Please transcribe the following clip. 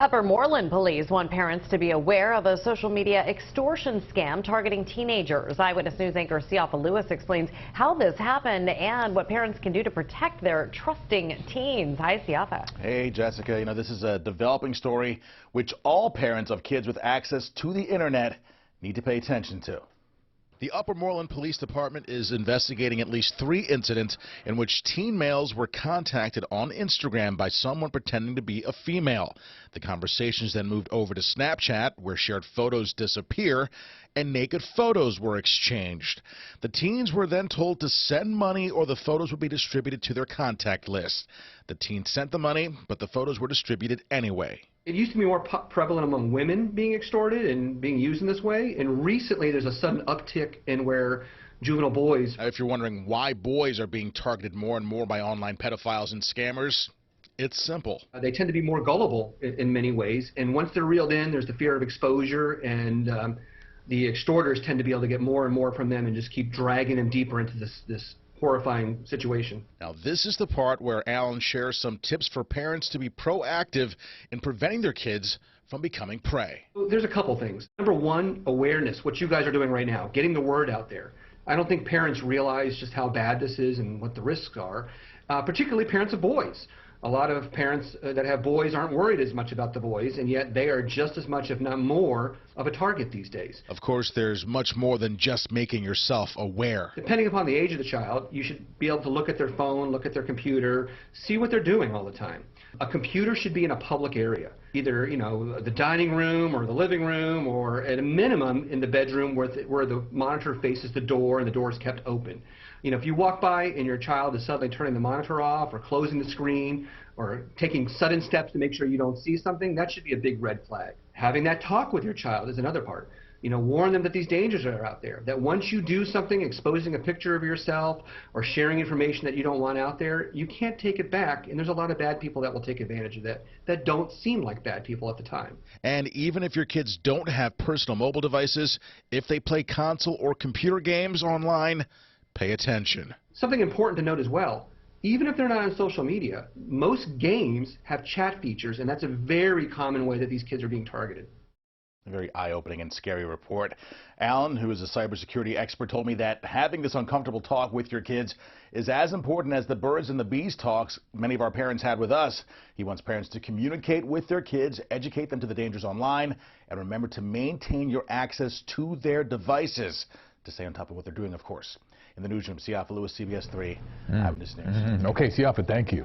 Upper Moreland police want parents to be aware of a social media extortion scam targeting teenagers. Eyewitness News anchor Siafa Lewis explains how this happened and what parents can do to protect their trusting teens. Hi, Siafa. Hey, Jessica. This is a developing story which all parents of kids with access to the internet need to pay attention to. The Upper Moreland Police Department is investigating at least 3 incidents in which teen males were contacted on Instagram by someone pretending to be a female. The conversations then moved over to Snapchat, where shared photos disappear and naked photos were exchanged. The teens were then told to send money or the photos would be distributed to their contact list. The teens sent the money, but the photos were distributed anyway. It used to be more prevalent among women being extorted and being used in this way, and recently there's a sudden uptick in where juvenile boys... If you're wondering why boys are being targeted more and more by online pedophiles and scammers, it's simple. They tend to be more gullible in many ways, and once they're reeled in, there's the fear of exposure, and the extorters tend to be able to get more and more from them and just keep dragging them deeper into this horrifying situation. Now, this is the part where Alan shares some tips for parents to be proactive in preventing their kids from becoming prey. There's a couple things. Number one, awareness, what you guys are doing right now, getting the word out there. I don't think parents realize just how bad this is and what the risks are, particularly parents of boys. A lot of parents that have boys aren't worried as much about the boys, and yet they are just as much, if not more, of a target these days. Of course, there's much more than just making yourself aware. Depending upon the age of the child, you should be able to look at their phone, look at their computer, see what they're doing all the time. A computer should be in a public area, either, the dining room or the living room, or at a minimum in the bedroom where the monitor faces the door and the door is kept open. If you walk by and your child is suddenly turning the monitor off or closing the screen or taking sudden steps to make sure you don't see something, that should be a big red flag. Having that talk with your child is another part. Warn them that these dangers are out there, that once you do something, exposing a picture of yourself or sharing information that you don't want out there, you can't take it back, and there's a lot of bad people that will take advantage of that don't seem like bad people at the time. And even if your kids don't have personal mobile devices, if they play console or computer games online, pay attention. Something important to note as well, even if they're not on social media, most games have chat features, and that's a very common way that these kids are being targeted. A very eye-opening and scary report. Alan, who is a cybersecurity expert, told me that having this uncomfortable talk with your kids is as important as the birds and the bees talks many of our parents had with us. He wants parents to communicate with their kids, educate them to the dangers online, and remember to maintain your access to their devices to stay on top of what they're doing, of course. In the newsroom, Siafa Lewis, CBS 3, Eyewitness News. Okay, Siafa, thank you.